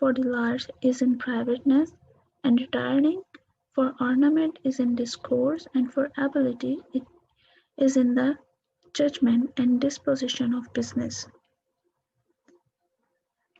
for delight is in privateness and retiring, for ornament is in discourse, and for ability it is in the judgment and disposition of business.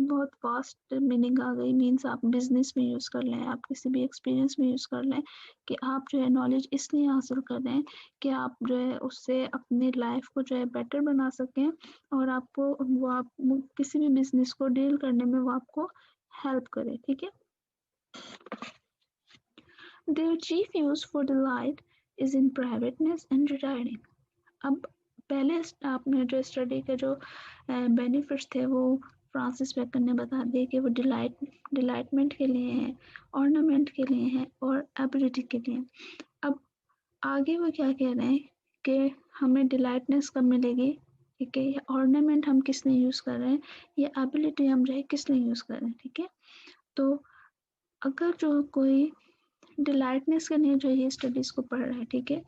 بہت vast meaning آ گئی. Means آپ business میں use کر لیں, آپ کسی بھی experience میں یوز کر لیں کہ آپ جو ہے نالج اس لیے حاصل کر رہے ہیں کہ آپ جو ہے اس سے اپنی لائف کو جو ہے بیٹر بنا سکیں, اور آپ کو وہ آپ کسی بھی بزنس کو ڈیل کرنے میں وہ آپ کو ہیلپ کرے. ٹھیک ہے. Their chief use for delight is in privateness and retiring. اب پہلے آپ نے جو اسٹڈی کے جو بینیفٹس تھے وہ فرانسس بیکن نے بتا دیے کہ وہ ڈیلائٹمنٹ کے لیے ہیں, آرنامنٹ کے لیے ہیں, اور ایبلٹی کے لیے. اب آگے وہ کیا کہہ رہے ہیں کہ ہمیں ڈیلائٹنس کب ملے گی, کہ یہ آرنامنٹ ہم کس لیے یوز کر رہے ہیں, یہ ایبلٹی ہم جو ہے کس لیے یوز کر رہے ہیں. ٹھیک ہے. تو اگر جو کوئی ڈیلائٹنس کے لیے جو یہ اسٹڈیز کو پڑھ رہا ہے, ٹھیک ہے,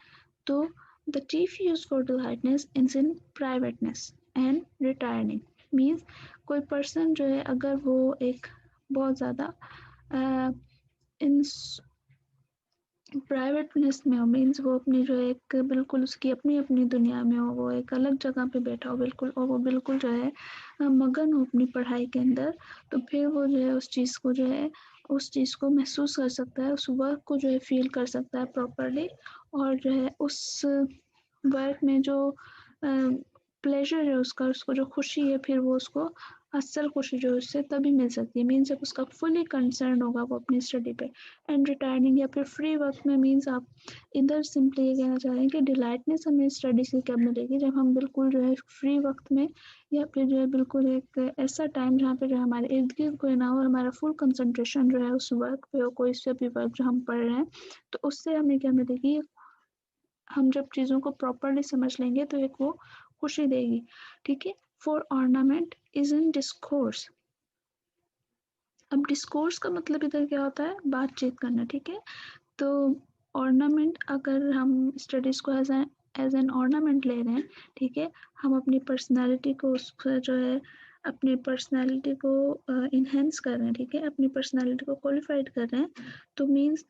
تو the chief use for delightness is in privateness and retiring. means کوئی پرسن جو ہے اگر وہ ایک بہت زیادہ پرائیویٹنس میں ہو, مینس وہ اپنی جو ایک بالکل اس کی اپنی دنیا میں ہو, وہ ایک الگ جگہ پہ بیٹھا ہو بالکل, اور وہ بالکل جو ہے مگن ہو اپنی پڑھائی کے اندر, تو پھر وہ جو ہے اس چیز کو محسوس کر سکتا ہے, اس ورک کو جو ہے فیل کر سکتا ہے پراپرلی, اور جو ہے اس ورک میں جو پلیزر ہے اس کو جو خوشی ہے, پھر وہ اس کو اصل خوشی جو اس سے تبھی مل سکتی ہے. مینس جب اس کا فلی کنسرن ہوگا وہ اپنی اسٹڈی پہ. اینڈ ریٹائرنگ یا پھر فری وقت میں, مینس آپ ادھر سمپلی یہ کہنا چاہ رہے ہیں کہ ڈیلائٹنس ہمیں اسٹڈی سے کب ملے گی, جب ہم بالکل جو ہے فری وقت میں, یا پھر جو ہے بالکل ایک ایسا ٹائم جہاں پہ جو ہے ہمارے ارد گرد کوئی نہ ہو, ہمارا فل کنسنٹریشن جو ہے اس ورک پہ ہو, کوئی سے بھی ورک جو ہم پڑھ رہے ہیں, تو اس سے ہمیں کیا ملے گی, ہم جب چیزوں کو پراپرلی سمجھ لیں گے تو ایک وہ خوشی دے گی. ٹھیک ہے. فور آرنامنٹ از ان ڈسکورس. اب ڈسکورس کا مطلب ادھر کیا ہوتا ہے, بات چیت کرنا. ٹھیک ہے. تو آرنامنٹ اگر ہم اسٹڈیز کو ایز این آرنامنٹ لے رہے ہیں, ٹھیک ہے, ہم اپنی پرسنالٹی کو اس کا جو ہے اپنی پرسنالٹی کو انہینس کر رہے ہیں, ٹھیک ہے, اپنی پرسنالٹی کو کوالیفائڈ کر رہے ہیں, تو مینس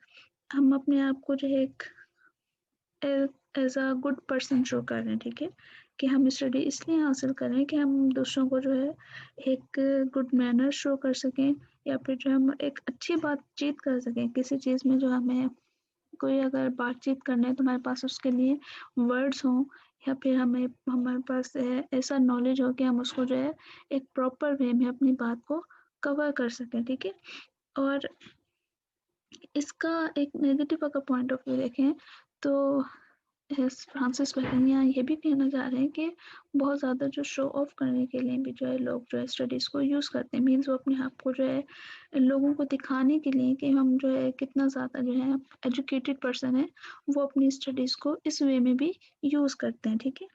ہم اپنے آپ کو جو ہے ایک ایز اے گڈ پرسن شو کر رہے ہیں. ٹھیک ہے, کہ ہم اسٹڈی اس لیے حاصل کریں کہ ہم دوسروں کو جو ہے ایک گڈ مینر شو کر سکیں, یا پھر جو ہم ایک اچھی بات چیت کر سکیں کسی چیز میں. جو ہمیں کوئی اگر بات چیت کرنا ہے تو ہمارے پاس اس کے لیے ورڈز ہوں, یا پھر ہمارے پاس ایسا نالج ہو کہ ہم اس کو جو ہے ایک پراپر وے میں اپنی بات کو کور کر سکیں. ٹھیک ہے. اور اس کا ایک نیگیٹو اگر پوائنٹ آف ویو دیکھیں تو فرانسس بیکن یہاں یہ بھی کہنا چاہ رہے ہیں کہ بہت زیادہ جو شو آف کرنے کے لیے بھی جو ہے لوگ جو ہے اسٹڈیز کو یوز کرتے ہیں. مینس وہ اپنے آپ کو جو ہے لوگوں کو دکھانے کے لیے کہ ہم جو ہے کتنا زیادہ جو ہے ایجوکیٹڈ پرسن ہے, وہ اپنی اسٹڈیز کو اس وے میں بھی یوز کرتے ہیں. ٹھیک ہے.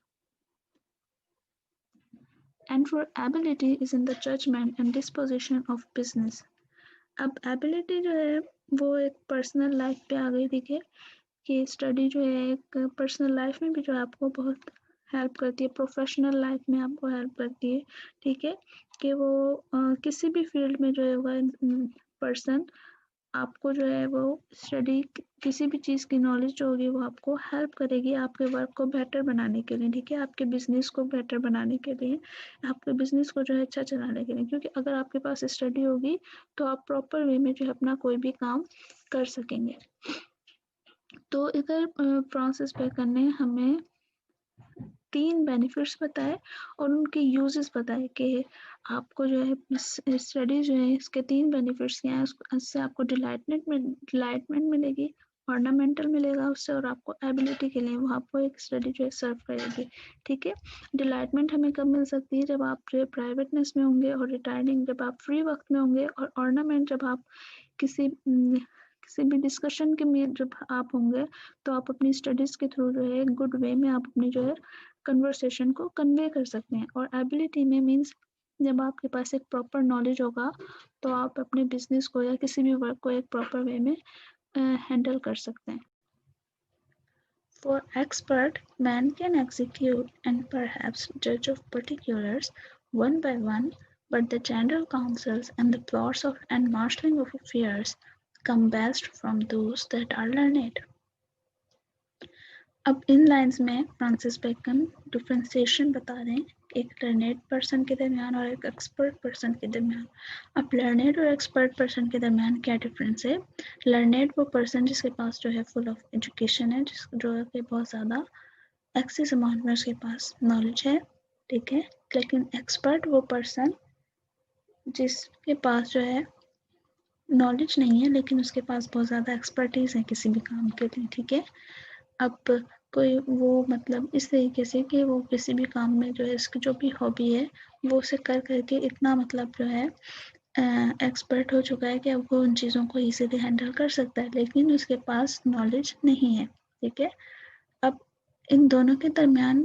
And for ability is in the judgement and disposition of business. اب ایبلٹی جو ہے وہ ایک پرسنل لائف پہ آ گئی. ٹھیک ہے, کہ اسٹڈی جو ہے ایک پرسنل لائف میں بھی جو ہے آپ کو بہت ہیلپ کرتی ہے, پروفیشنل لائف میں آپ کو ہیلپ کرتی ہے. ٹھیک ہے, کہ وہ کسی بھی فیلڈ میں جو ہے وہ پرسن آپ کو جو ہے وہ اسٹڈی کسی بھی چیز کی نالج جو ہوگی وہ آپ کو ہیلپ کرے گی آپ کے ورک کو بیٹر بنانے کے لیے. ٹھیک ہے, آپ کے بزنس کو بیٹر بنانے کے لیے, آپ کے بزنس کو جو ہے اچھا چلانے کے لیے. کیونکہ اگر آپ کے پاس اسٹڈی ہوگی تو آپ پراپر وے میں جو ہے اپنا کوئی بھی کام کر سکیں گے. تو ادھر فرانسس بیکن نے ہمیں 3 بینیفٹس بتائے اور ان کے یوزز بتائے کہ آپ کو جو ہے اسٹڈی جو ہے اس کے 3 بینیفٹس کیا ہیں. اس سے آپ کو ڈیلائٹمنٹ ملے گی, آرنامنٹل ملے گا اس سے, اور آپ کو ایبلٹی کے لیے وہ آپ کو ایک اسٹڈی جو ہے سرو کرے گی. ٹھیک ہے. ڈیلائٹمنٹ ہمیں کب مل سکتی ہے, جب آپ جو ہے پرائیویٹنس میں ہوں گے, اور ریٹائرنگ جب آپ فری وقت میں ہوں گے, اور آرنامنٹ جب آپ کسی بھی ڈسکشن کے میں جب آپ ہوں گے, تو آپ اپنی اسٹڈیز کے تھرو جو ہے گڈ وے میں آپ اپنی جو ہے کنورسیشن کو کنوے کر سکتے ہیں. اور ایبلٹی میں مینس جب آپ کے پاس ایک پراپر نالج ہوگا تو آپ اپنے بزنس کو یا کسی بھی ورک کو ایک پراپر وے میں ہینڈل کر سکتے ہیں. For expert, man can execute and perhaps judge of particulars one by one, but the general counsels and the plots of and marshalling of affairs come best from those that are learned. اب ان lines میں Francis bacon differentiation بتا رہے ہیں ایک لرنیڈ person کے درمیان اور ایک ایکسپرٹ پرسن کے درمیان. اب لرنیڈ اور ایکسپرٹ پرسن کے درمیان کیا ڈفرینس ہے؟ لرنیڈ وہ پرسن جس کے پاس جو ہے فل آف ایجوکیشن ہے، جس جو ہے کہ بہت زیادہ ایکسیس اماؤنٹ میں اس کے پاس نالج ہے، ٹھیک ہے. لیکن ایکسپرٹ وہ پرسن جس کے پاس جو ہے نالج نہیں ہے لیکن اس کے پاس بہت زیادہ ایکسپرٹیز ہے کسی بھی کام کے لیے، ٹھیک ہے. اب کوئی وہ مطلب اس طریقے سے کہ وہ کسی بھی کام میں جو ہے اس کی جو بھی ہابی ہے وہ اسے کر کر کے اتنا مطلب جو ہے ایکسپرٹ ہو چکا ہے کہ اب وہ ان چیزوں کو ایزیلی ہینڈل کر سکتا ہے لیکن اس کے پاس نالج نہیں ہے، ٹھیک ہے. اب ان دونوں کے درمیان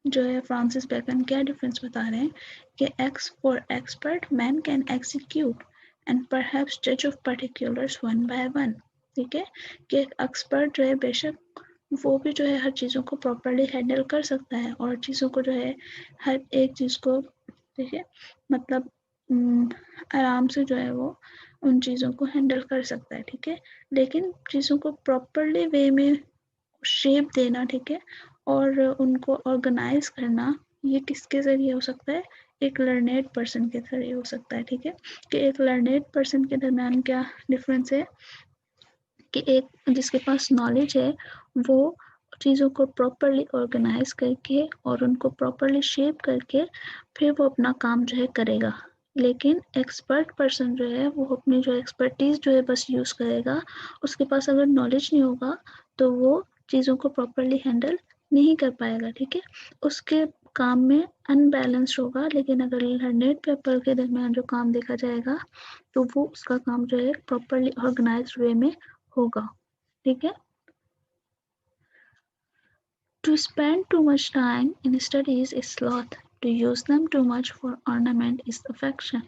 جو ہے فرانسس بیکن کیا ڈفرینس بتا رہے ہیں کہ X for expert man can execute and perhaps جج of particulars one by one, ٹھیک ہے. کہ ایک ایکسپرٹ جو ہے بے شک وہ بھی جو ہے ہر چیزوں کو پراپرلی ہینڈل کر سکتا ہے اور چیزوں کو جو ہے ہر ایک چیز کو ٹھیک ہے مطلب آرام سے جو ہے وہ ان چیزوں کو ہینڈل کر سکتا ہے، ٹھیک ہے. لیکن چیزوں کو پراپرلی وے میں شیپ دینا، ٹھیک ہے، اور ان کو آرگنائز کرنا یہ کس کے ذریعے ہو سکتا ہے؟ ایک لرنیڈ پرسن کے ذریعے ہو سکتا ہے، ٹھیک ہے. کہ ایک لرنیڈ پرسن کے درمیان کیا ڈفرینس ہے کہ ایک جس کے پاس نالج ہے وہ چیزوں کو پراپرلی آرگنائز کر کے اور ان کو پراپرلی شیپ کر کے پھر وہ اپنا کام جو ہے کرے گا. لیکن ایکسپرٹ پرسن جو ہے وہ اپنی جو ایکسپرٹیز جو ہے بس یوز کرے گا، اس کے پاس اگر نالج نہیں ہوگا تو وہ چیزوں کو پراپرلی ہینڈل نہیں کر پائے گا، ٹھیک ہے. اس کے کام میں ان بیلنسڈ ہوگا. لیکن اگر لرنیڈ پیپل کے درمیان جو کام دیکھا جائے گا تو وہ اس کا کام جو ہے پراپرلی آرگنائزڈ وے میں ہوگا، ٹھیک ہے. To spend too much time in studies is sloth. To use them too much for ornament is affection.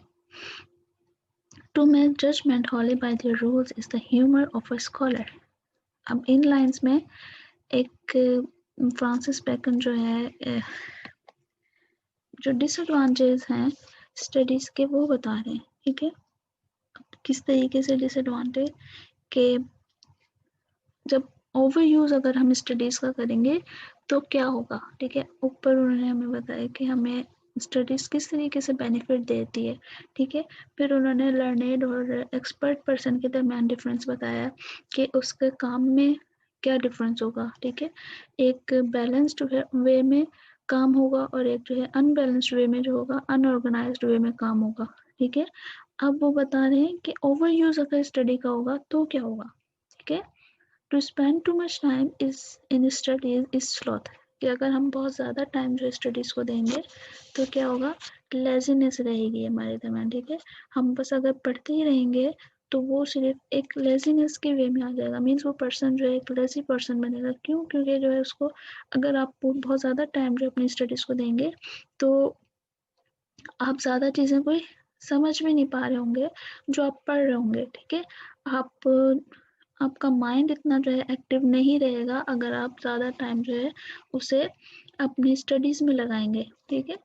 To make judgment wholly by their rules is the humor of a scholar. اب ان lines میں ایک Francis bacon جو ہے جو ڈس advantage ہیں studies کے وہ بتا رہے ہیں، ٹھیک ہے. کس طریقے سے ڈس ایڈوانٹیج کہ جب اوور یوز اگر ہم اسٹڈیز کا کریں گے تو کیا ہوگا، ٹھیک ہے. اوپر انہوں نے ہمیں بتایا کہ ہمیں اسٹڈیز کس طریقے سے بینیفٹ دیتی ہے، ٹھیک ہے. پھر انہوں نے لرنیڈ اور ایکسپرٹ پرسن کے درمیان ڈفرینس بتایا کہ اس کے کام میں کیا ڈفرینس ہوگا، ٹھیک ہے. ایک بیلنسڈ وے میں کام ہوگا اور ایک جو ہے ان بیلنسڈ وے میں جو ہوگا ان آرگنائزڈ وے میں کام ہوگا، ٹھیک ہے. اب وہ بتا رہے ہیں کہ اوور یوز اگر اسٹڈی کا ہوگا تو کیا ہوگا، ٹھیک ہے. To spend too much time in studies is sloth. کہ اگر ہم بہت زیادہ ٹائم جو اسٹڈیز کو دیں گے تو کیا ہوگا؟ لیزینس رہے گی ہمارے درمیان، ٹھیک ہے. ہم بس اگر پڑھتے ہی رہیں گے تو وہ صرف ایک لیزینس کے وے میں آ جائے گا. مینس وہ پرسن جو ہے ایک لیزی پرسن بنے گا. کیوں؟ کیونکہ جو ہے اس کو اگر آپ بہت زیادہ ٹائم جو اپنی اسٹڈیز کو دیں گے تو آپ زیادہ چیزیں کوئی سمجھ بھی نہیں پا رہے ہوں گے جو آپ پڑھ رہے ہوں گے، ٹھیک ہے. آپ کا مائنڈ اتنا جو ہے ایکٹیو نہیں رہے گا اگر آپ زیادہ ٹائم جو ہے اسے اپنی اسٹڈیز میں لگائیں گے، ٹھیک ہے.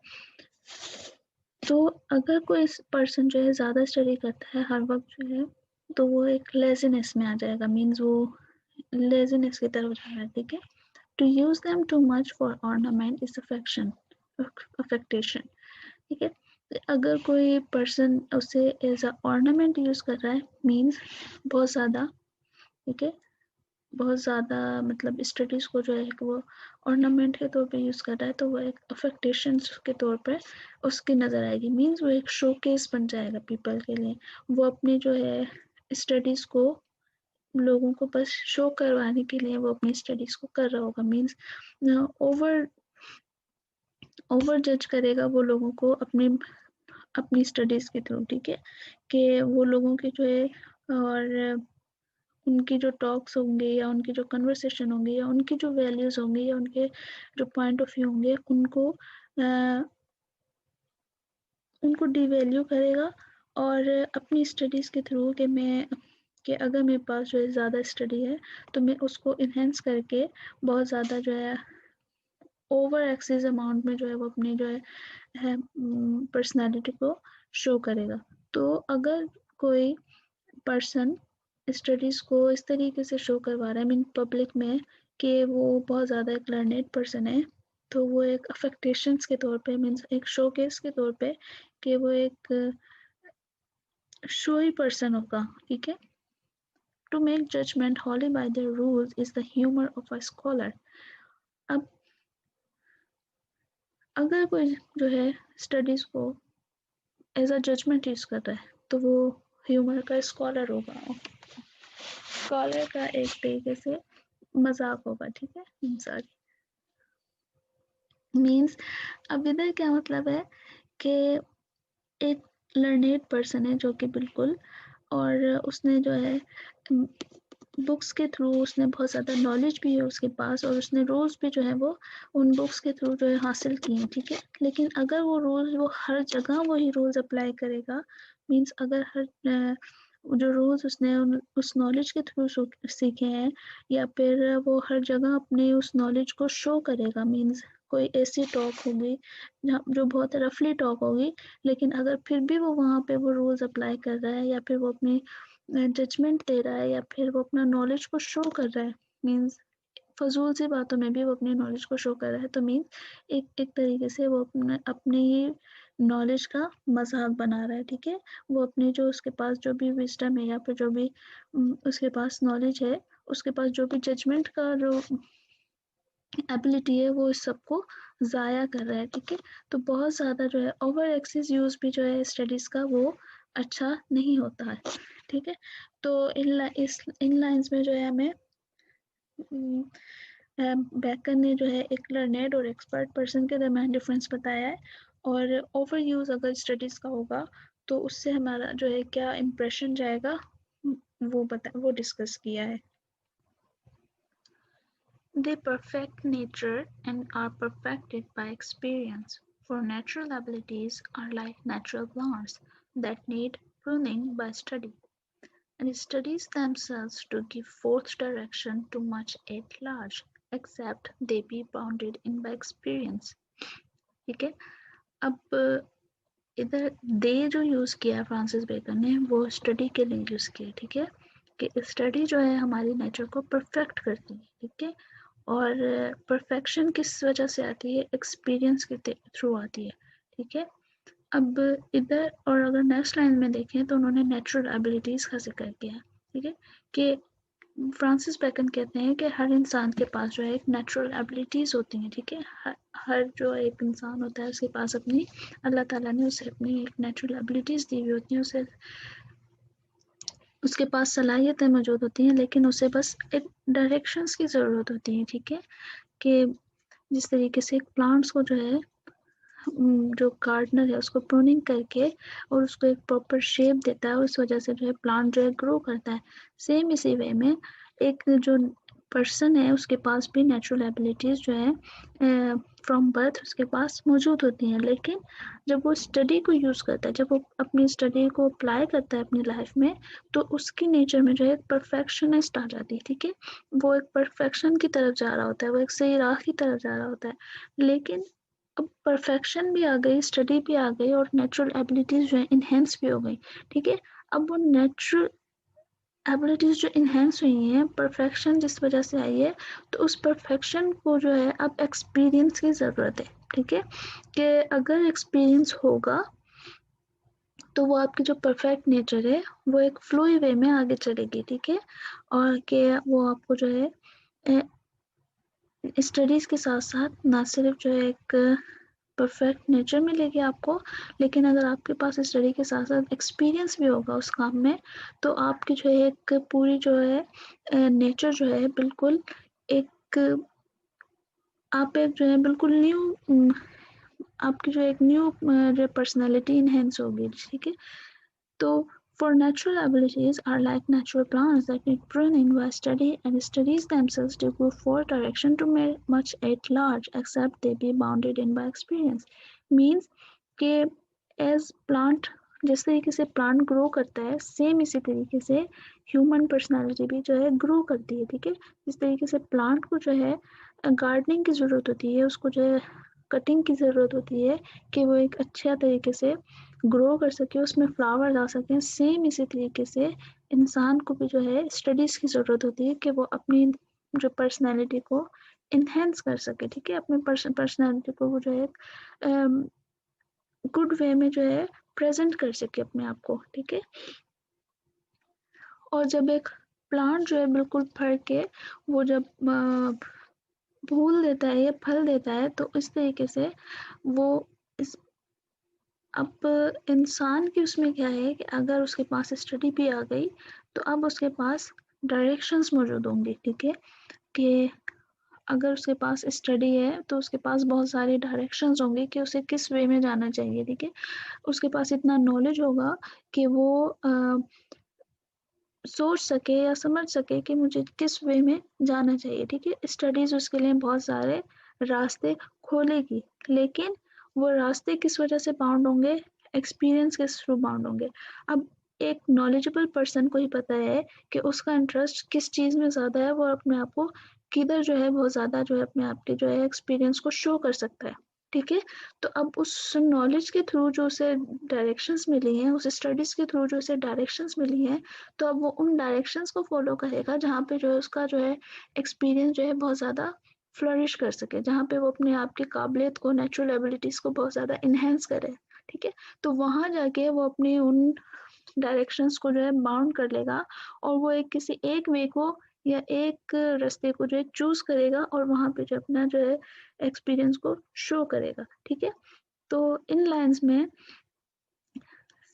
تو اگر کوئی پرسن جو ہے زیادہ اسٹڈی کرتا ہے ہر وقت جو ہے تو وہ ایک لیزینس میں آ جائے گا. مینز وہ لیزینس کی طرف جائے گا، ٹھیک ہے. To use them too much for ornament is affectation. ٹھیک ہے. اگر کوئی پرسن اسے ایز اے ornament یوز کر رہا ہے مینس بہت زیادہ، ٹھیک ہے، بہت زیادہ مطلب اسٹڈیز کو جو ہے وہ ornament کے طور پہ یوز کر رہا ہے تو وہ ایک افیکٹیشنس کے طور پہ اس کی نظر آئے گی. مینس وہ ایک شو کیس بن جائے گا پیپل کے لیے. وہ اپنی جو ہے اسٹڈیز کو لوگوں کو بس شو کروانے کے لیے وہ اپنی اسٹڈیز کو کر رہا ہوگا. مینس اوور جج کرے گا وہ لوگوں کو اپنی اسٹڈیز کے تھرو، ٹھیک ہے. کہ وہ لوگوں کی جو ہے اور ان کی جو ٹاکس ہوں گے یا ان کی جو کنورسیشن ہوں گے یا ان کی جو ویلیوز ہوں گے یا ان کے جو پوائنٹ آف ویو ہوں گے ان کو ڈی ویلیو کرے گا. اور اپنی اسٹڈیز کے تھرو کہ اگر میرے پاس جو ہے زیادہ اسٹڈی ہے تو میں اس کو انہینس کر کے بہت زیادہ جو ہے اوور ایکسیز اماؤنٹ میں جو ہے وہ اپنی جو ہے پرسنالٹی کو شو کرے گا. تو اگر کوئی پرسن اسٹڈیز کو اس طریقے سے شو کروا رہا ہے پبلک میں کہ وہ بہت زیادہ ایک لرنیڈ پرسن ہے تو وہ ایک افیکٹیشنس کے طور پہ مینس ایک شو کیس کے طور پہ کہ وہ ایک شوئی پرسن ہوگا. ٹھیک ہے. To make judgment wholly by their rules is the humor of a scholar. اب اگر کوئی جو ہے اسٹڈیز کو ایز اے ججمنٹ یوز کر رہا ہے تو وہ ہیومر کا اسکالر ہوگا. اسکالر کا ایک طریقے سے مذاق ہوگا. ٹھیک ہے. ساری مینس اب ادھر کیا مطلب ہے کہ ایک لرنیڈ پرسن ہے جو کہ بالکل، اور اس نے جو ہے بکس کے تھرو اس نے بہت زیادہ نالج بھی ہے اس کے پاس، اور اس نے رولز بھی جو ہے وہ ان بکس کے تھرو جو ہے حاصل کی ہیں. ٹھیک ہے. لیکن اگر وہ رولز وہ ہر جگہ وہی رولز اپلائی کرے گا، مینس اگر جو رولز اس نے اس نالج کے تھرو سیکھے ہیں، یا پھر وہ ہر جگہ اپنے اس نالج کو شو کرے گا، مینس کوئی ایسی ٹاک ہوگی جو بہت رفلی ٹاک ہوگی، لیکن اگر پھر بھی وہ وہاں پہ وہ رولز اپلائی کر رہا ہے، یا پھر وہ اپنی ججمنٹ دے رہا ہے، یا پھر وہ اپنا نالج کو شو کر رہا ہے، مینس فضول سی باتوں میں بھی وہ اپنی نالج کو شو کر رہا ہے، تو مینس ایک طریقے سے وہ اپنی نالج کا مذاق بنا رہا ہے. ٹھیک ہے. وہ اپنی جو اس کے پاس جو بھی وزڈم ہے، یا پھر جو بھی اس کے پاس نالج ہے، اس کے پاس جو بھی ججمنٹ کا جو ایبلٹی ہے، وہ اس سب کو ضائع کر رہا ہے. ٹھیک ہے. تو بہت زیادہ جو ہے اوور ایکسیس یوز بھی جو ہے اسٹڈیز کا وہ اچھا نہیں ہوتا ہے. ٹھیک ہے. تو ان لائنز میں جو ہے ہمیں بیکن نے جو ہے ایک لرنیڈ اور ایکسپرٹ پرسن کے درمیان ڈفرینس بتایا ہے، اور اوور یوز اگر اسٹڈیز کا ہوگا تو اس سے ہمارا جو ہے کیا امپریشن جائے گا وہ ڈسکس کیا ہے. They perfect nature and are perfected by experience, for natural abilities are like natural plants that need pruning by study, and studies themselves to give forth direction to much at large, except they be bounded in by experience. ٹھیک ہے. اب ادھر دے جو use کیا Francis bacon نے وہ study کے لیے یوز کیا. ٹھیک ہے. کہ اسٹڈی جو ہے ہماری نیچر کو پرفیکٹ کرتی ہے. ٹھیک ہے. اور پرفیکشن کس وجہ سے آتی ہے؟ ایکسپیرئنس کے تھرو آتی ہے. ٹھیک ہے. اب ادھر اور اگر نیکسٹ لائن میں دیکھیں تو انہوں نے نیچرل ایبلٹیز کا ذکر کیا. ٹھیک ہے. کہ فرانسس بیکن کہتے ہیں کہ ہر انسان کے پاس جو ہے ایک نیچرل ایبلٹیز ہوتی ہیں. ٹھیک ہے. ہر جو ایک انسان ہوتا ہے اس کے پاس اپنی اللہ تعالیٰ نے اسے اپنی ایک نیچرل ایبلٹیز دی ہوئی ہوتی ہیں، اسے اس کے پاس صلاحیتیں موجود ہوتی ہیں، لیکن اسے بس ایک ڈائریکشنز کی ضرورت ہوتی ہے. ٹھیک ہے. کہ جس طریقے سے ایک پلانٹس کو جو ہے جو گارڈنر ہے اس کو پروننگ کر کے اور اس کو ایک پراپر شیپ دیتا ہے، اور اس وجہ سے جو ہے پلانٹ جو ہے گرو کرتا ہے، سیم اسی وے میں ایک جو پرسن ہے اس کے پاس بھی نیچرل ایبلٹیز جو ہے فرام برتھ اس کے پاس موجود ہوتی ہیں، لیکن جب وہ اسٹڈی کو یوز کرتا ہے، جب وہ اپنی اسٹڈی کو اپلائی کرتا ہے اپنی لائف میں، تو اس کی نیچر میں جو ہے ایک پرفیکشنسٹ آ جاتی ہے. ٹھیک ہے. وہ ایک پرفیکشن کی طرف جا رہا ہوتا ہے، وہ ایک صحیح راہ کی طرف جا رہا ہوتا ہے. لیکن اب پرفیکشن بھی آ گئی، اسٹڈی بھی آ گئی، اور نیچرل ایبلٹیز جو ہے انہینس بھی ہو گئی. ٹھیک ہے. اب وہ نیچرل ایبلٹیز جو انہینس ہوئی ہیں پرفیکشن جس وجہ سے آئی ہے، تو اس پرفیکشن کو جو ہے اب ایکسپیرئنس کی ضرورت ہے. ٹھیک ہے. کہ اگر ایکسپیرئنس ہوگا تو وہ آپ کی جو پرفیکٹ نیچر ہے وہ ایک فلوئی وے میں آگے چلے گی. ٹھیک ہے. اور کہ وہ آپ کو جو ہے اسٹڈیز کے ساتھ ساتھ نہ صرف جو ہے ایک پرفیکٹ نیچر ملے گی آپ کو، لیکن اگر آپ کے پاس اسٹڈی کے ساتھ ساتھ ایکسپیرئنس بھی ہوگا اس کام میں، تو آپ کی جو ہے ایک پوری جو ہے نیچر جو ہے بالکل ایک آپ ایک جو ہے بالکل نیو آپ کی جو ایک نیو جو پرسنالٹی انہینس ہوگی. ٹھیک ہے. تو for natural abilities are like natural plants that need pruning by study, and studies themselves to go for direction to much at large, except they be bounded in by experience. Means کہ as plant جس طریقے سے plant گرو کرتا ہے، same اسی طریقے سے human personality بھی جو ہے گرو کرتی ہے. ٹھیک ہے. جس طریقے سے پلانٹ کو جو ہے گارڈننگ کی ضرورت ہوتی ہے، اس کو جو ہے کٹنگ کی ضرورت ہوتی ہے کہ وہ ایک اچھا طریقے سے گرو کر سکے، اس میں فلاورز آ سکیں، سیم اسی طریقے سے انسان کو بھی جو ہے اسٹڈیز کی ضرورت ہوتی ہے کہ وہ اپنی جو پرسنالٹی کو انہینس کر سکے، ٹھیک ہے، اپنے پرسنالٹی کو وہ جو ہے گڈ وے میں جو ہے پریزنٹ کر سکے اپنے آپ کو، ٹھیک ہے. اور جب ایک پلانٹ جو ہے بالکل پھڑ کے وہ جب پھول دیتا ہے یا پھل دیتا ہے، تو اس طریقے سے وہ اب انسان کی اس میں کیا ہے کہ اگر اس کے پاس اسٹڈی بھی آ گئی تو اب اس کے پاس ڈائریکشنز موجود ہوں گی، ٹھیک ہے، کہ اگر اس کے پاس اسٹڈی ہے تو اس کے پاس بہت ساری ڈائریکشنز ہوں گی کہ اسے کس وے میں جانا چاہیے، ٹھیک ہے. اس کے پاس اتنا نالج ہوگا کہ وہ سوچ سکے یا سمجھ سکے کہ مجھے کس وے میں جانا چاہیے، ٹھیک ہے. اسٹڈیز اس کے لیے بہت سارے راستے کھولے گی، لیکن وہ راستے کس وجہ سے باؤنڈ ہوں گے؟ ایکسپیرئنس کے تھرو باؤنڈ ہوں گے. اب ایک نالجبل پرسن کو ہی پتہ ہے کہ اس کا انٹرسٹ کس چیز میں زیادہ ہے، وہ اپنے آپ کو کدھر جو ہے بہت زیادہ جو ہے اپنے آپ کے جو ہے ایکسپیرئنس کو شو کر سکتا ہے، ٹھیک ہے. تو اب اس نالج کے تھرو جو اسے ڈائریکشنز ملی ہیں، اس اسٹڈیز کے تھرو جو اسے ڈائریکشنز ملی ہیں، تو اب وہ ان ڈائریکشنز کو فالو کرے گا جہاں پہ جو ہے اس کا جو ہے ایکسپیرئنس جو ہے بہت زیادہ فلرش کر سکے، جہاں پہ وہ اپنے آپ کی قابلیت کو، نیچرل ایبلٹیز کو بہت زیادہ انہینس کرے، ٹھیک ہے. تو وہاں جا کے وہ اپنی ان ڈائریکشنز کو جو ہے باؤنڈ کر لے گا، اور وہ کسی ایک وے کو یا ایک رستے کو جو ہے چوز کرے گا، اور وہاں پہ جو اپنا جو ہے ایکسپیرئنس کو شو کرے گا، ٹھیک ہے. تو ان لائنز میں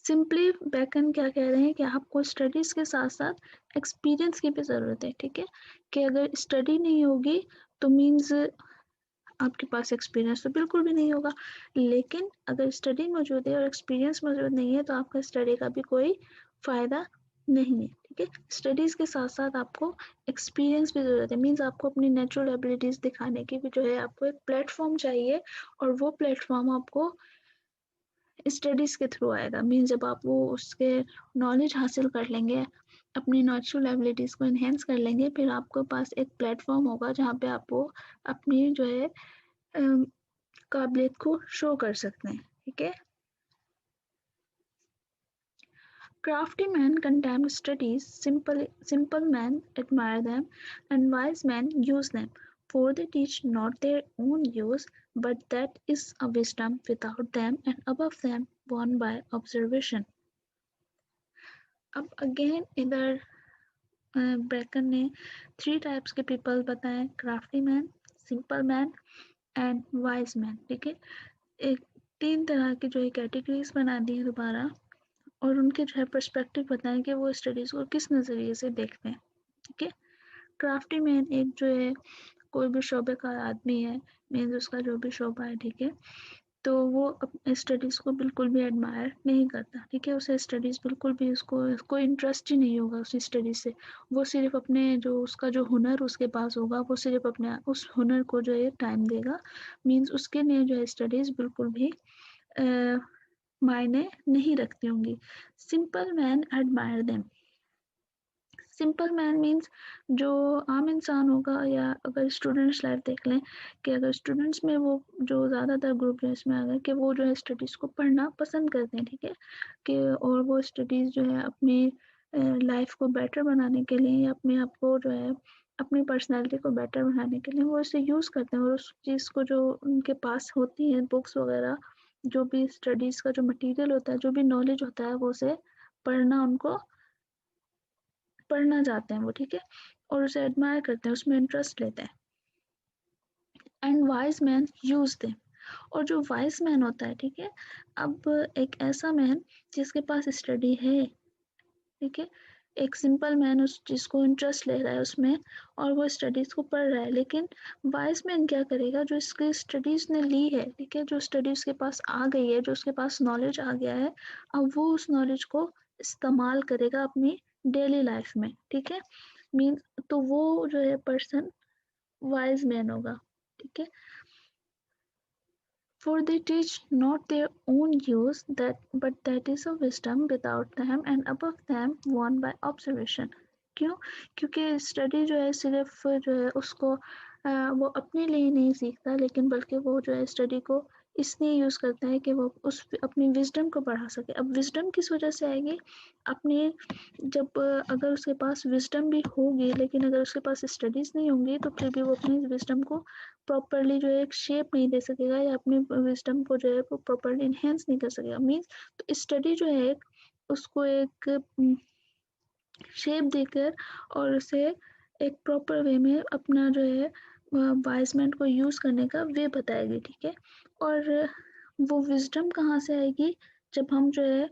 سمپلی بیکن کیا کہہ رہے ہیں کہ آپ کو اسٹڈیز کے ساتھ ساتھ ایکسپیرئنس کی بھی ضرورت ہے، ٹھیک ہے، کہ اگر اسٹڈی نہیں ہوگی تو مینز آپ کے پاس ایکسپیرئنس تو بالکل بھی نہیں ہوگا. لیکن اگر اسٹڈی موجود ہے اور ایکسپیرئنس موجود نہیں ہے تو آپ کا اسٹڈی کا بھی کوئی فائدہ نہیں ہے، ٹھیک ہے. اسٹڈیز کے ساتھ ساتھ آپ کو ایکسپیرئنس بھی ضرورت ہے، مینز آپ کو اپنی نیچرل ایبلٹیز دکھانے کی بھی جو ہے آپ کو ایک پلیٹ فارم چاہیے، اور وہ پلیٹ فارم آپ کو اسٹڈیز کے تھرو آئے گا. مینز جب آپ وہ اس کے نالج حاصل کر لیں گے، اپنی نیچرل ایبلٹیز کو انہینس کر لیں گے، پھر آپ کے پاس ایک پلیٹ فارم ہوگا جہاں پہ آپ کو اپنی جو ہے قابلیت کو شو کر سکتے ہیں، ٹھیک ہے. Crafty men contemn studies, simple men admire them, and wise men use them, for they teach not their own use, but that is a wisdom without them and above them, won by observation. اب again ادھر بریکن نے 3 types کے people بتائے: کرافٹی مین، simple main and wise مین، ٹھیک ہے. ایک 3 طرح کی جو ہے کیٹیگریز بنا دی ہیں دوبارہ، اور ان کے جو ہے پرسپیکٹو بتائیں کہ وہ اسٹڈیز کو کس نظریے سے دیکھتے ہیں، ٹھیک ہے. کرافٹی مین ایک جو ہے کوئی بھی شعبے کا آدمی ہے، مینز اس کا جو بھی شعبہ ہے، ٹھیک ہے، تو وہ اسٹڈیز کو بالکل بھی ایڈمائر نہیں کرتا، ٹھیک ہے. اسے اسٹڈیز بالکل بھی اس کو کوئی انٹرسٹ ہی نہیں ہوگا اس اسٹڈی سے. وہ صرف اپنے جو اس کا جو ہنر اس کے پاس ہوگا، وہ صرف اپنے اس ہنر کو جو ہے ٹائم دے گا. مینز اس کے لیے جو ہے اسٹڈیز بالکل بھی معنی نہیں رکھتی ہوں گی. سمپل مین ایڈمائر دیم. سمپل مین مینس جو عام انسان ہوگا، یا اگر اسٹوڈنٹس لائف دیکھ لیں کہ اگر اسٹوڈنٹس میں وہ جو زیادہ تر گروپ جو اس میں آ گئے کہ وہ جو ہے اسٹڈیز کو پڑھنا پسند کرتے ہیں، ٹھیک ہے، کہ اور وہ اسٹڈیز جو ہے اپنی لائف کو بیٹر بنانے کے لیے، یا اپنے آپ کو جو ہے اپنی پرسنالٹی کو بیٹر بنانے کے لیے وہ اسے یوز کرتے ہیں، اور اس چیز کو جو ان کے پاس ہوتی ہیں بکس وغیرہ، جو بھی اسٹڈیز کا جو مٹیریل ہوتا ہے، جو بھی نالج ہوتا ہے، وہ اسے پڑھنا ان کو پڑھنا چاہتے ہیں وہ، ٹھیک ہے، اور اسے ایڈمائر کرتے ہیں، اس میں انٹرسٹ لیتے ہیں. And wise men use them. اور جو وائز مین ہوتا ہے، ٹھیک ہے، اب ایک ایسا مین جس کے پاس اسٹڈی ہے، ٹھیک ہے، ایک سمپل مین اس چیز کو انٹرسٹ لے رہا ہے اس میں، اور وہ اسٹڈیز کو پڑھ رہا ہے. لیکن وائز مین کیا کرے گا؟ جو اس کی اسٹڈیز نے لی ہے، ٹھیک ہے، جو اسٹڈیز کے پاس آ گئی ہے، جو اس کے پاس نالج آ گیا ہے، اب وہ اس نالج کو استعمال کرے گا اپنی ڈیلی لائف میں، ٹھیک ہے. مین تو وہ جو ہے پرسن وائز مین ہوگا، ٹھیک ہے. For they teach not their own use, but that is a wisdom without them and above them, won by observation. کیوں؟ کیونکہ اسٹڈی جو ہے صرف جو ہے اس کو وہ اپنے لیے نہیں سیکھتا، لیکن بلکہ وہ جو ہے اسٹڈی کو اس لیے یوز کرتا ہے کہ وہ اس اپنی وزڈم کو بڑھا سکے. اب وزڈم کس وجہ سے آئے گی؟ اپنے جب اگر اس کے پاس وزڈم بھی ہوگی لیکن اگر اس کے پاس اسٹڈیز نہیں ہوں گی تو پھر بھی وہ اپنی وزڈم کو پراپرلی جو ہے ایک شیپ نہیں دے سکے گا یا اپنی وزڈم کو جو ہے وہ پراپرلی انہینس نہیں کر سکے گا. مینس تو اسٹڈی جو ہے اس کو ایک شیپ دے کر اور اسے ایک پراپر وے میں اپنا جو ہے وائز مائنڈ کو یوز کرنے کا وے بتائے گی. ٹھیک ہے. اور وہ وزڈم کہاں سے آئے گی؟ جب ہم جو ہے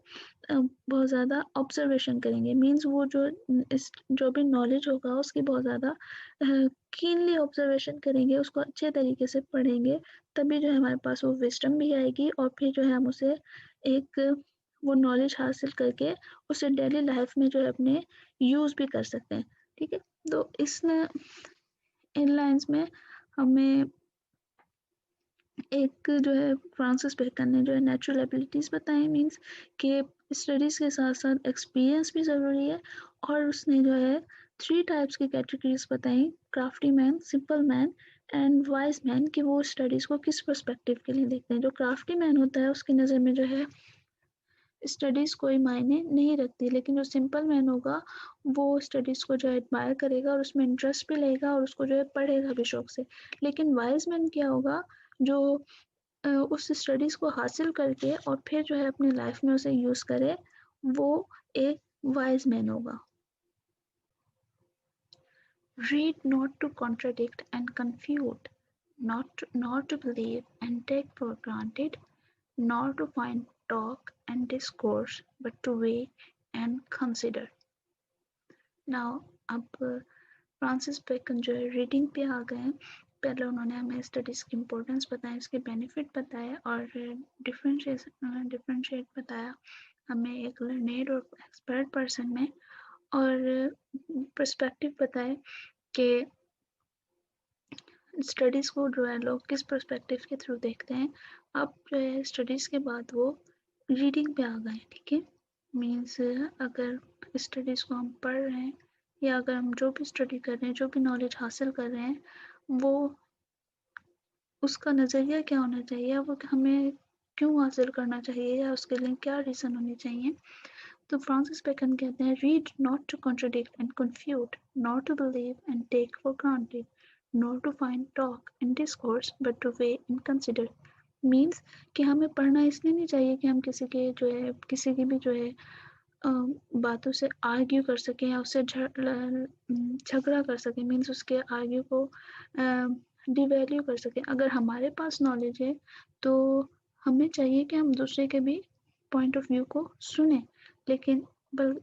بہت زیادہ آبزرویشن کریں گے. مینس وہ جو بھی نالج ہوگا اس کی بہت زیادہ کینلی آبزرویشن کریں گے, اس کو اچھے طریقے سے پڑھیں گے, تبھی جو ہے ہمارے پاس وہ وزڈم بھی آئے گی اور پھر جو ہے ہم اسے ایک وہ نالج حاصل کر کے اسے ڈیلی لائف میں جو ہے اپنے یوز بھی کر سکتے ہیں. ٹھیک ہے. تو اس ان لائنس میں ہمیں ایک جو ہے فرانسس بیکن نے جو ہے نیچرل ایبلٹیز بتائیں. مینس کہ اسٹڈیز کے ساتھ ساتھ ایکسپیرئنس بھی ضروری ہے, اور اس نے جو ہے 3 ٹائپس کی کیٹیگریز بتائیں: کرافٹی مین, سمپل مین اینڈ وائز مین, کہ وہ اسٹڈیز کو کس پرسپیکٹیو کے لیے دیکھتے ہیں. جو کرافٹی مین ہوتا ہے اس کی نظر میں جو ہے اسٹڈیز کوئی معنی نہیں رکھتی, لیکن جو سمپل مین ہوگا وہ اسٹڈیز کو جو ہے ایڈمائر کرے گا اور اس میں انٹرسٹ بھی لے گا اور اس کو جو ہے پڑھے گا بھی شوق سے. لیکن وائز مین کیا ہوگا؟ جو اس اسٹڈیز کو حاصل کر کے اور پھر جو ہے اپنی لائف میں اسے یوز کرے, وہ ایک وائز مین ہوگا. Read not to contradict and confute, not to believe and take for granted, nor to find talk and discourse, but to weigh and consider. Now, اب فرانسس بیکن جو ہے ریڈنگ پہ آ گئے ہیں. پہلے انہوں نے ہمیں اسٹڈیز کی امپورٹنس بتایا, اس کے بینیفٹ بتایا اور ڈفرینشیٹ بتایا ہمیں ایک لرنیڈ اور ایکسپرٹ پرسن میں, اور پرسپیکٹیو بتائے کہ اسٹڈیز کو جو ہے لوگ کس پرسپیکٹیو کے تھرو دیکھتے ہیں. اب جو ہے اسٹڈیز کے بعد وہ ریڈنگ پہ آ گئے ہیں. ٹھیک ہے. مینس اگر اسٹڈیز کو ہم پڑھ رہے ہیں یا اگر ہم جو بھی اسٹڈی کر رہے ہیں, جو بھی نالج حاصل کر رہے ہیں, وہ اس کا نظریہ کیا ہونا چاہیے, وہ ہمیں کیوں حاصل کرنا چاہیے یا اس کے لیے کیا ریزن ہونی چاہیے. تو فرانسس بیکن کہتے ہیں read not to contradict and confute, not to believe and take for granted, not to find talk and discourse, but to weigh and consider. Means کہ ہمیں پڑھنا اس لیے نہیں چاہیے کہ ہم کسی کی بھی جو ہے باتوں سے آرگیو کر سکیں یا اس سے جھگڑا کر سکیں. مینس اس کے آرگیو کو ڈی ویلیو کر سکیں. اگر ہمارے پاس نالج ہے تو ہمیں چاہیے کہ ہم دوسرے کے بھی پوائنٹ آف ویو کو سنیں, لیکن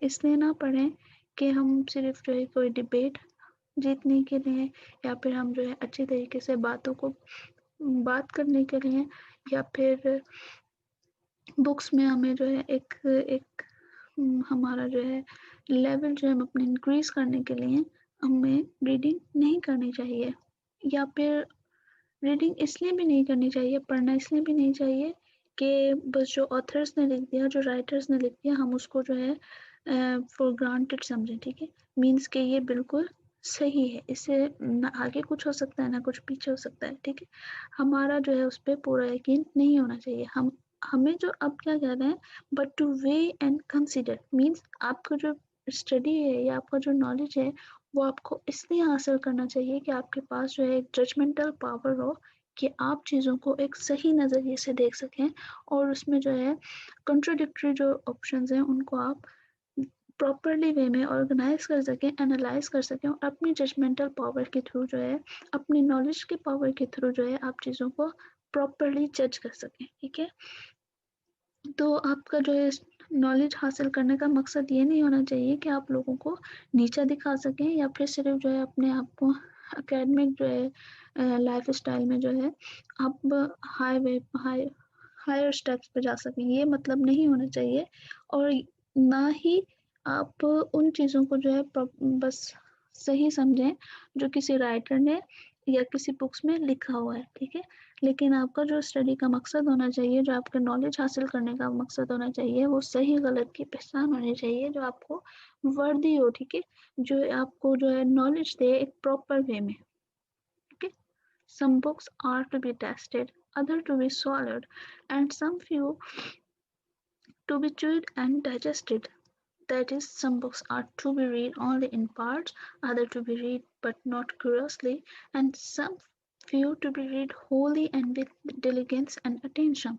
اس لیے نہ پڑھیں کہ ہم صرف جو ہے کوئی ڈبیٹ جیتنے کے لیے یا پھر ہم جو ہے اچھے طریقے سے باتوں کو بات کرنے کے لیے یا پھر بکس میں ہمیں جو ہے ایک ہمارا جو ہے لیول جو ہے ہم اپنے انکریز کرنے کے لیے ہمیں ریڈنگ نہیں کرنی چاہیے. یا پھر ریڈنگ اس لیے بھی نہیں کرنی چاہیے, پڑھنا اس لیے بھی نہیں چاہیے کہ بس جو آتھرس نے لکھ دیا, جو رائٹرس نے لکھ دیا, ہم اس کو جو ہے فور گرانٹیڈ سمجھیں. ٹھیک ہے. مینس کہ یہ بالکل صحیح ہے, اس سے نہ آگے کچھ ہو سکتا ہے نہ کچھ پیچھے ہو سکتا ہے. ٹھیک ہے. ہمارا جو ہے اس پہ پورا یقین نہیں ہونا چاہیے. ہمیں جو اب کیا کہہ رہے ہیں, but to weigh and consider. Means آپ کا جو اسٹڈی ہے یا آپ کا جو نالج ہے وہ آپ کو اس لیے حاصل کرنا چاہیے کہ آپ کے پاس جو ہے ایک ججمنٹل پاور ہو کہ آپ چیزوں کو ایک صحیح نظریے سے دیکھ سکیں اور اس میں جو ہے کنٹراڈکٹری جو آپشنز ہیں ان کو آپ پراپرلی وے میں آرگنائز کر سکیں, انالائز کر سکیں, اور اپنی ججمنٹل پاور کے تھرو جو ہے اپنی نالج کے پاور کے تھرو جو ہے آپ چیزوں کو پراپرلی جج کر سکیں. ٹھیک ہے. تو آپ کا جو ہے نالج حاصل کرنے کا مقصد یہ نہیں ہونا چاہیے کہ آپ لوگوں کو نیچا دکھا سکیں یا پھر صرف جو ہے اپنے آپ کو اکیڈمک جو ہے لائف اسٹائل میں جو ہے آپ ہائر اسٹیپس پہ جا سکیں. یہ مطلب نہیں ہونا چاہیے, اور نہ ہی آپ ان چیزوں کو جو ہے بس صحیح سمجھیں جو کسی رائٹر نے یا کسی بکس میں لکھا ہوا ہے. ٹھیک ہے. لیکن آپ کا جو اسٹڈی کا مقصد ہونا چاہیے, جو آپ کا نالج حاصل کرنے کا مقصد ہونا چاہیے, وہ صحیح غلط کی پہچان ہونی چاہیے, جو آپ کو وردی ہو. ٹھیک ہے. جو آپ کو جو ہے نالج دے ایک پراپر وے میں. ٹھیک ہے. Some books are to be tested, other to be swallowed, and some few to be chewed and digested. That is, some books are to be read only in parts, other to be read but not curiously, and some few to be read wholly and with diligence and attention.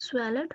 swallowed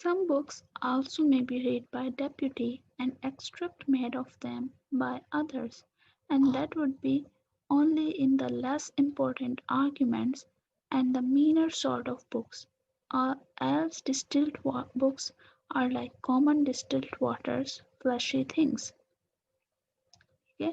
Some books also may be read by deputy and extract made of them by others, and that would be only in the less important arguments and the meaner sort of books, or else distilled books are like common distilled waters, fleshy things. Okay?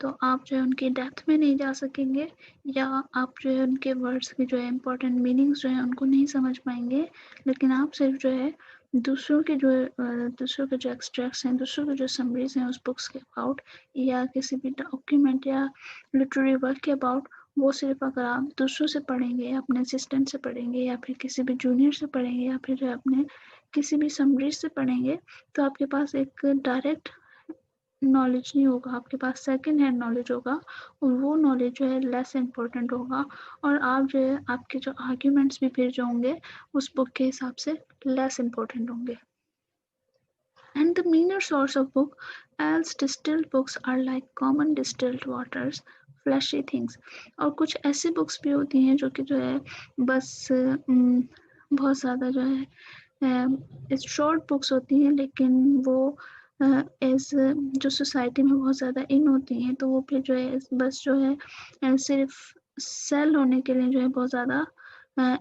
تو آپ جو ہے ان کی depth میں نہیں جا سکیں گے، یا آپ جو ہے ان کے ورڈس کی جو ہے امپورٹنٹ میننگس جو ہیں ان کو نہیں سمجھ پائیں گے، لیکن آپ صرف جو ہے دوسروں کے جو ایکسٹریکٹس ہیں، دوسروں کے جو سمریز ہیں اس بکس کے اباؤٹ، یا کسی بھی ڈاکیومنٹ یا لٹریری ورک کے اباؤٹ، وہ صرف اگر آپ دوسروں سے پڑھیں گے، اپنے اسسٹنٹ سے پڑھیں گے، یا پھر کسی بھی جونیئر سے پڑھیں گے، یا پھر جو ہے اپنے کسی بھی سمریز سے پڑھیں گے، تو آپ کے پاس ایک ڈائریکٹ نالج نہیں ہوگا، آپ کے پاس سیکنڈ ہینڈ نالج ہوگا، اور وہ نالج جو ہے لیس امپورٹنٹ ہوگا، اور آپ جو ہے آپ کے جو آرگیومنٹس بھی پھر جو ہوں گے اس بک کے حساب سے لیس امپورٹنٹ ہوں گے. And the meaner source of book, as distilled books are like common distilled waters, fleshy things. اور کچھ ایسی بکس بھی ہوتی ہیں جو کہ جو ہے بس بہت زیادہ جو ہے شارٹ بکس ہوتی ہیں، لیکن وہ ایز جو سوسائٹی میں بہت زیادہ ان ہوتی ہیں، تو وہ پھر جو ہے بس جو ہے صرف سیل ہونے کے لیے جو ہے بہت زیادہ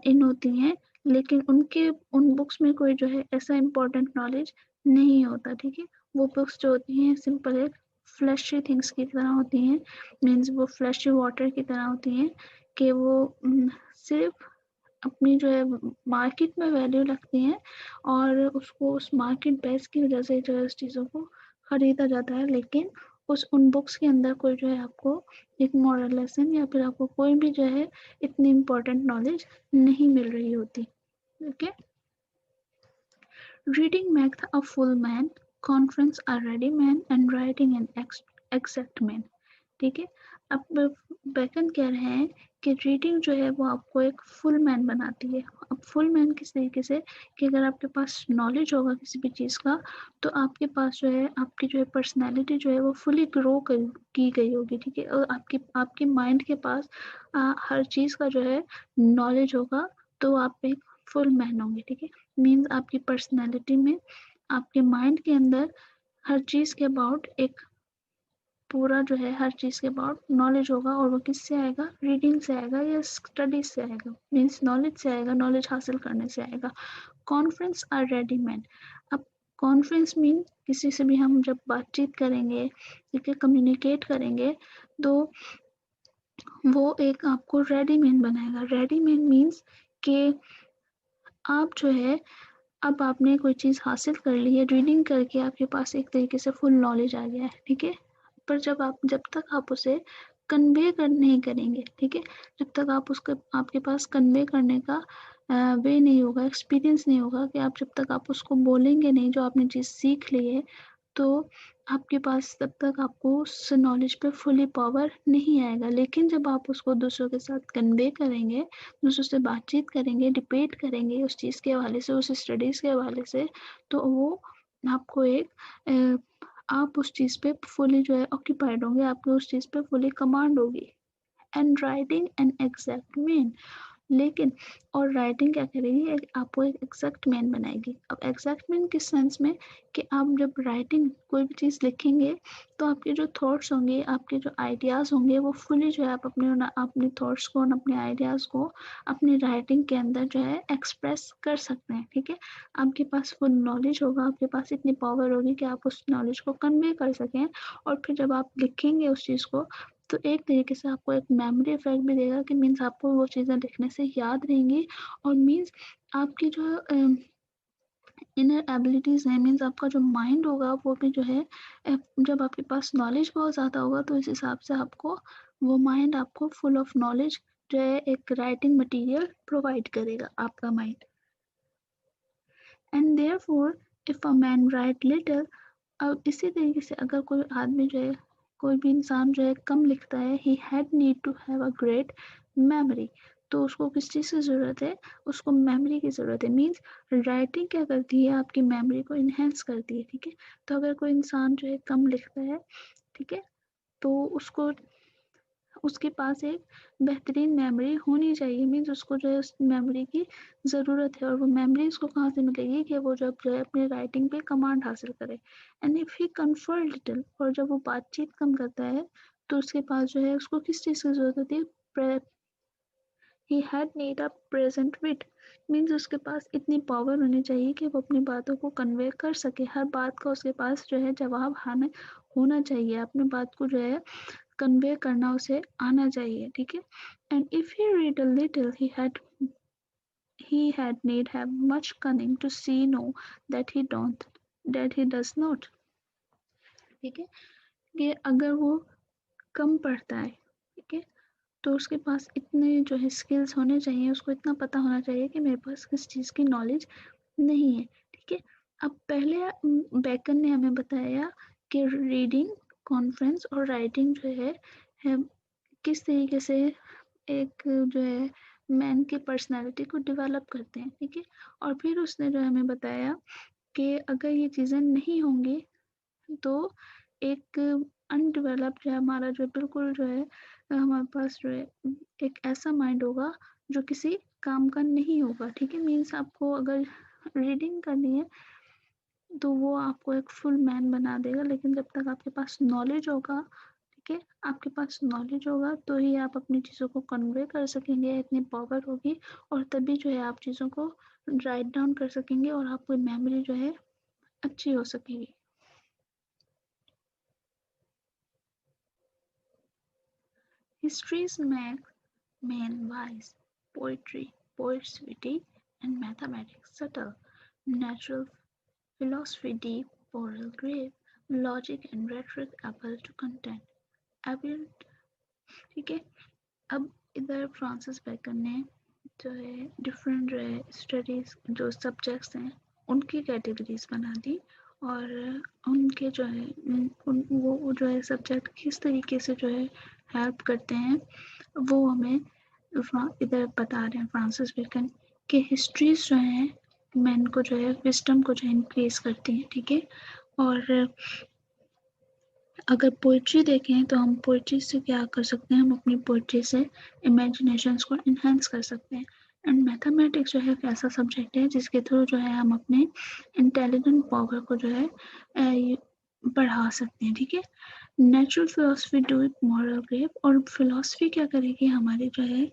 ان ہوتی ہیں، لیکن ان بکس میں کوئی جو ہے ایسا امپورٹنٹ نالج نہیں ہوتا. ٹھیک ہے، وہ بکس جو ہوتی ہیں سمپل ایک فلیشی تھنگس کی طرح ہوتی ہیں، مینس وہ فلیشی واٹر کی طرح ہوتی ہیں کہ وہ صرف اپنی جو ہے مارکیٹ میں ویلیو رکھتی ہیں، اور اس کو اس مارکیٹ بیس کی وجہ سے جو ہے اس چیزوں کو خریدا جاتا ہے، لیکن ان بکس کے اندر کوئی جو ہے آپ کو ایک مورل لیسن یا پھر آپ کو کوئی بھی جو ہے اتنی امپورٹنٹ نالج نہیں مل رہی ہوتی. Okay. Reading makes a full man, conference a ready man, and writing an exact man. ٹھیک ہے، اب بیکن کہہ رہے ہیں کہ ریڈنگ جو ہے وہ آپ کو ایک فل مین بناتی ہے. اب فل مین کس طریقے سے کہ اگر آپ کے پاس نالج ہوگا کسی بھی چیز کا، تو آپ کے پاس جو ہے آپ کی جو ہے پرسنالٹی جو ہے وہ فلی گرو کی گئی ہوگی. ٹھیک ہے، اور آپ کے مائنڈ کے پاس ہر چیز کا جو ہے نالج ہوگا، تو آپ ایک فل مین ہوں گے. ٹھیک ہے، مینز آپ کی پرسنالٹی میں، آپ کے مائنڈ کے اندر ہر چیز کے اباؤٹ ایک پورا جو ہے ہر چیز کے اباؤٹ نالج ہوگا، اور وہ کس سے آئے گا؟ ریڈنگ سے آئے گا یا اسٹڈیز سے آئے گا، مینس نالج سے آئے گا، نالج حاصل کرنے سے آئے گا. Conference are ready made. اب کانفرنس مین کسی سے بھی ہم جب بات چیت کریں گے، ٹھیک ہے، کمیونیکیٹ کریں گے، تو وہ ایک آپ کو ریڈی مین بنائے گا. ریڈی مین مینس کہ آپ جو ہے اب آپ نے کوئی چیز حاصل کر لی ہے، ریڈنگ کر کے آپ کے پاس ایک طریقے سے فل نالج آ گیا ہے. ٹھیک ہے، پر جب تک آپ اسے کنوے نہیں کریں گے، ٹھیک ہے، جب تک آپ کے پاس کنوے کرنے کا وے نہیں ہوگا، ایکسپیرینس نہیں ہوگا، کہ آپ جب تک آپ اس کو بولیں گے نہیں جو آپ نے چیز سیکھ لی ہے، تو آپ کے پاس تب تک آپ کو اس نالج پہ فلی پاور نہیں آئے گا. لیکن جب آپ اس کو دوسروں کے ساتھ کنوے کریں گے، دوسروں سے بات چیت کریں گے، ڈبیٹ کریں گے اس چیز کے حوالے سے، اس اسٹڈیز کے حوالے سے، تو وہ آپ کو ایک آپ اس چیز پہ فلی جو ہے آکیپائڈ ہوں گے، آپ کو اس چیز پہ فلی کمانڈ ہوگی. اینڈ رائٹنگ این ایگزیکٹ مین. لیکن اور رائٹنگ کیا کرے گی؟ آپ کو ایک ایگزیکٹ مین بنائے گی. اب ایگزیکٹ مین کس سینس میں کہ آپ جب رائٹنگ کوئی بھی چیز لکھیں گے، تو آپ کے جو تھاٹس ہوں گے، آپ کے جو آئیڈیاز ہوں گے، وہ فلی جو ہے آپ اپنے تھاٹس کو، اپنے آئیڈیاز کو اپنی رائٹنگ کے اندر جو ہے ایکسپریس کر سکتے ہیں. ٹھیک ہے، آپ کے پاس فل نالج ہوگا، آپ کے پاس اتنی پاور ہوگی کہ آپ اس نالج کو کنوے کر سکیں، اور پھر جب آپ لکھیں گے اس چیز کو، تو ایک طریقے سے آپ کو ایک میموری افیکٹ بھی دے گا، کہ مینس آپ کو وہ چیزیں لکھنے سے یاد رہیں گی، اور مینس آپ کی جو انر ایبلٹیز ہیں، مینس آپ کا جو مائنڈ ہوگا وہ بھی جو ہے جب آپ کے پاس نالج بہت زیادہ ہوگا، تو اس حساب سے آپ کو وہ مائنڈ آپ کو فل آف نالج جو ہے ایک رائٹنگ مٹیریل پرووائڈ کرے گا آپ کا mind. And therefore if a man write little. اب اسی طریقے سے اگر کوئی آدمی جو ہے، کوئی بھی انسان جو ہے کم لکھتا ہے، he had need to have a great memory. تو اس کو کس چیز کی ضرورت ہے؟ اس کو میموری کی ضرورت ہے. مینس رائٹنگ کیا کرتی ہے؟ آپ کی میموری کو انہینس کرتی ہے. ٹھیک ہے، تو اگر کوئی انسان جو ہے کم لکھتا ہے، ٹھیک ہے، تو اس کے پاس ایک بہترین میموری ہونی چاہیے. مینس اس کو جو ہے اس میموری کی ضرورت ہے، اور وہ میموری اس کو کہاں سے ملے گی؟ کہ وہ جب جو ہے اپنے رائٹنگ پہ کمانڈ حاصل کرے. And if he confer little. اور جب وہ بات چیت کم کرتا ہے، تو اس کے پاس جو ہے اس کو کس چیز کی ضرورت ہوتی ہے؟ He had need a present wit. Means اس کے پاس اتنی پاور ہونی چاہیے کہ وہ اپنی باتوں کو کنوے کر سکے. ہر بات کا اس کے پاس جو ہے جواب ہونا چاہیے. اپنے بات کو جو ہے کنوے کرنا اسے آنا چاہیے. ٹھیک ہے. And if he read a little he had need have much cunning to see no that he does not. ٹھیک ہے. کہ اگر وہ کم پڑھتا ہے ٹھیک ہے تو اس کے پاس اتنے جو ہے اسکلس ہونے چاہیے, اس کو اتنا پتہ ہونا چاہیے کہ میرے پاس کس چیز کی نالج نہیں ہے. ٹھیک ہے. اب پہلے بیکن نے ہمیں بتایا کہ ریڈنگ, کانفرنس اور رائٹنگ جو ہے کس طریقے سے ایک جو ہے مین کی پرسنالٹی کو ڈیولپ کرتے ہیں. ٹھیک ہے. اور پھر اس نے جو ہمیں بتایا کہ اگر یہ چیزیں نہیں ہوں گی تو ایک انڈیولپ جو ہے ہمارا جو بالکل جو ہے ہمارے پاس جو ہے ایک ایسا مائنڈ ہوگا جو کسی کام کا نہیں ہوگا. ٹھیک ہے. مینس آپ کو اگر ریڈنگ کرنی ہے تو وہ آپ کو ایک فل مین بنا دے گا, لیکن جب تک آپ کے پاس نالج ہوگا, ٹھیک ہے, آپ کے پاس نالج ہوگا تو ہی آپ اپنی چیزوں کو کنوے کر سکیں گے, اتنی پاور ہوگی, اور تبھی جو ہے آپ چیزوں کو رائٹ ڈاؤن کر سکیں گے اور آپ کی میموری جو ہے اچھی ہو سکے گی. Histories make men wise, poets witty, and mathematics subtle, natural philosophy deep, moral grave, logic and rhetoric able to content. ٹھیک ہے. اب ادھر فرانسس بیکن نے جو ہے ڈفرینٹ جو ہے اسٹڈیز جو سبجیکٹس ہیں ان کی کیٹیگریز بنا دی, اور ان کے جو ہے وہ جو ہے سبجیکٹ کس طریقے سے جو ہے ہیلپ کرتے ہیں وہ ہمیں ادھر بتا رہے ہیں فرانسس بیکن کہ ہسٹریز جو ہیں مین کو جو ہے وزڈم کو جو ہے انکریز کرتی ہیں. ٹھیک ہے. اور اگر پوئٹری دیکھیں تو ہم پوئٹری سے کیا کر سکتے ہیں, ہم اپنی پوئٹری سے امیجنیشنس کو انہینس کر سکتے ہیں. اینڈ میتھمیٹکس جو ہے ایک ایسا سبجیکٹ ہے جس کے تھرو جو ہے ہم اپنے انٹیلیجنٹ پاور کو جو ہے بڑھا سکتے ہیں. ٹھیک ہے. Natural philosophy deep moral grave, اور فلاسفی کیا کرے گی ہماری جو ہے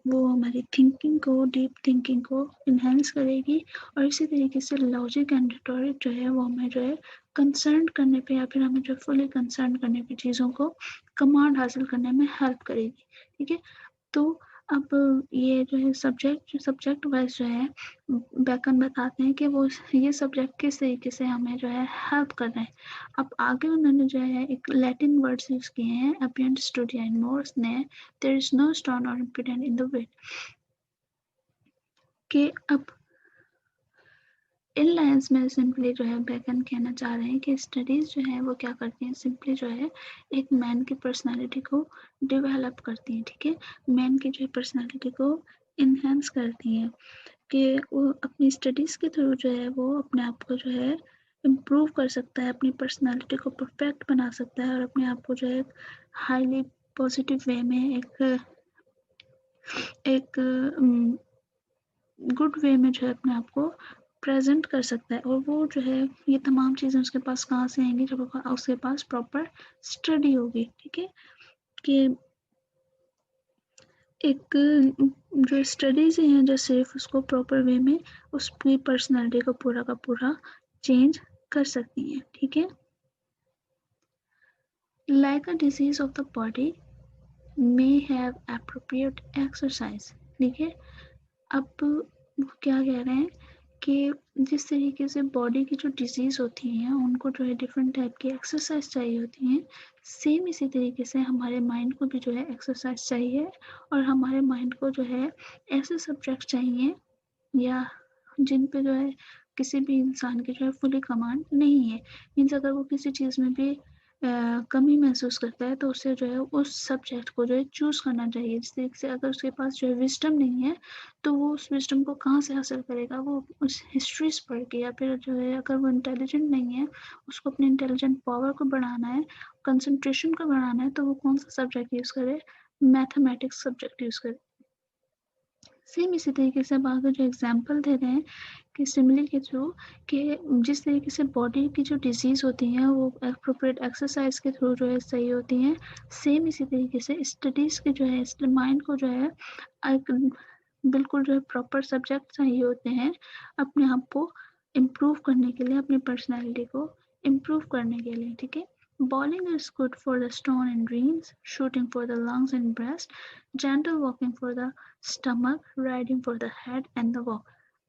وہ ہماری تھنکنگ کو, ڈیپ تھنکنگ کو انہینس کرے گی, اور اسی طریقے سے لاجک اینڈ ریٹورک جو ہے وہ ہمیں جو ہے کنسرن کرنے پہ یا پھر ہمیں جو فلی کنسرن کرنے پہ چیزوں کو کمانڈ حاصل کرنے میں ہیلپ کرے گی. ٹھیک ہے. تو اب یہ جو ہے سبجیکٹ وائز جو ہے بیکن بتاتے ہیں کہ وہ یہ سبجیکٹ کس طریقے سے ہمیں جو ہے ہیلپ کر رہے ہیں. اب آگے انہوں نے جو ہے ایک لیٹن ورڈز یوز کیے ہیں, اپینٹ اسٹوڈیا اینڈ مورس نے دیر از نو اسٹون اور امپیڈنٹ ان دا ویٹ, کہ اب ان لائنس میں سمپلی جو ہے بیکن کہنا چاہ رہے ہیں کہ اسٹڈیز جو ہیں وہ کیا کرتی ہیں, سمپلی جو ہے ایک مین کی پرسنالٹی کو ڈیولپ کرتی ہیں. ٹھیک ہے. مین کی جو ہے پرسنالٹی کو انہینس کرتی ہیں, کہ وہ اپنی اسٹڈیز کے تھرو جو ہے وہ اپنے آپ کو جو ہے امپروو کر سکتا ہے, اپنی پرسنالٹی کو پرفیکٹ بنا سکتا ہے, اور اپنے آپ کو جو ہے ہائیلی پازیٹیو وے میں ایک گڈ وے میں جو ہے اپنے آپ کو پریزنٹ کر سکتا ہے. اور وہ جو ہے یہ تمام چیزیں اس کے پاس کہاں سے آئیں گی, جب اس کے پاس پراپر اسٹڈی ہوگی. ٹھیک ہے. کہ ایک جو اسٹڈیز ہیں جو صرف اس کو پراپر وے میں اس کی پرسنالٹی کو پورا کا پورا چینج کر سکتی ہیں. ٹھیک ہے. Like a disease of the body may have appropriate exercise. ٹھیک ہے. اب وہ کیا کہہ رہے ہیں کہ جس طریقے سے باڈی کی جو ڈیزیز ہوتی ہیں ان کو جو ہے ڈفرینٹ ٹائپ کی ایکسرسائز چاہیے ہوتی ہیں, سیم اسی طریقے سے ہمارے مائنڈ کو بھی جو ہے ایکسرسائز چاہیے, اور ہمارے مائنڈ کو جو ہے ایسے سبجیکٹ چاہیے یا جن پہ جو ہے کسی بھی انسان کی جو ہے فلی کمانڈ نہیں ہے. مینس اگر وہ کسی چیز میں بھی کمی محسوس کرتا ہے تو اسے جو ہے اس سبجیکٹ کو جو ہے چوز کرنا چاہیے. جس طریقے سے اگر اس کے پاس جو ہے وزڈم نہیں ہے تو وہ اس وزڈم کو کہاں سے حاصل کرے گا, وہ اس ہسٹریز پڑھ کے, یا پھر جو ہے اگر وہ انٹیلیجنٹ نہیں ہے, اس کو اپنے انٹیلیجنٹ پاور کو بڑھانا ہے, کنسنٹریشن کو بڑھانا ہے, تو وہ کون سا سبجیکٹ یوز کرے, میتھمیٹکس سبجیکٹ یوز کرے. سیم اسی طریقے سے اب آگے جو اگزامپل دے رہے ہیں کہ سملی کے تھرو کہ جس طریقے سے باڈی کی جو ڈیزیز ہوتی ہیں وہ اپروپریٹ ایکسرسائز کے تھرو جو ہے صحیح ہوتی ہیں, سیم اسی طریقے سے اسٹڈیز کے جو ہے مائنڈ کو جو ہے ایک بالکل جو ہے پراپر سبجیکٹ چاہیے ہوتے ہیں اپنے آپ کو امپروو کرنے کے لیے, اپنی پرسنالٹی کو امپروو کرنے کے لیے. ٹھیک ہے. Bowling is good for the stone and greens, shooting for the lungs and breast, gentle walking for the stomach, riding for the head and the walk.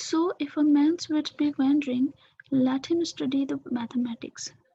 So if a man's would be wondering, let him study the mathematics.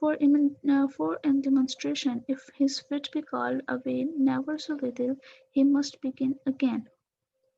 For in demonstration, if his fit be called away never so little, he must begin again.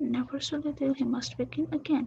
never so little he must begin again.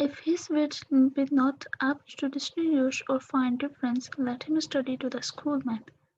If his wits be not apt to distinguish or find difference, let him study to the school man.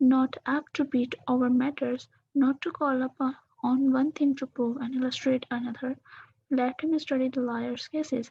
not apt to beat our matters, not to call upon on one thing to prove and illustrate another, let him study the lawyer's cases,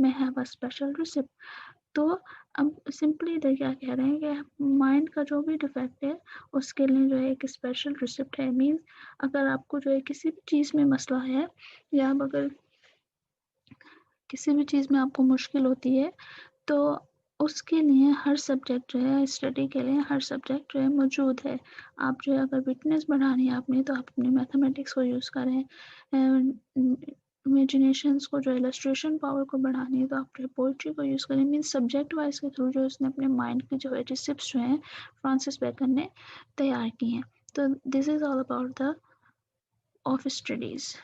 may have a special receipt, تو اب simply ادھر کیا کہہ رہے ہیں کہ mind کا جو بھی ڈیفیکٹ ہے اس کے لیے جو ہے ایک اسپیشل ریسیپٹ ہے. مینس اگر آپ کو جو ہے کسی بھی چیز میں مسئلہ ہے یا آپ اگر کسی بھی چیز میں آپ کو مشکل ہوتی ہے تو اس کے لیے ہر سبجیکٹ جو ہے اسٹڈی کے لیے ہر سبجیکٹ جو ہے موجود ہے. آپ جو ہے اگر وٹنس بڑھانی ہے آپ نے تو آپ اپنے میتھمیٹکس کو یوز کریں. امیجنیشنس کو جو السٹریشن پاور کو بڑھانی ہے تو آپ جو پوئٹری کو یوز کریں. مینس سبجیکٹ وائز کے تھرو جو اس نے اپنے مائنڈ کی جو ہے ریسیپٹس جو ہیں فرانسس بیکن نے تیار کی ہیں. تو this is all about the of studies.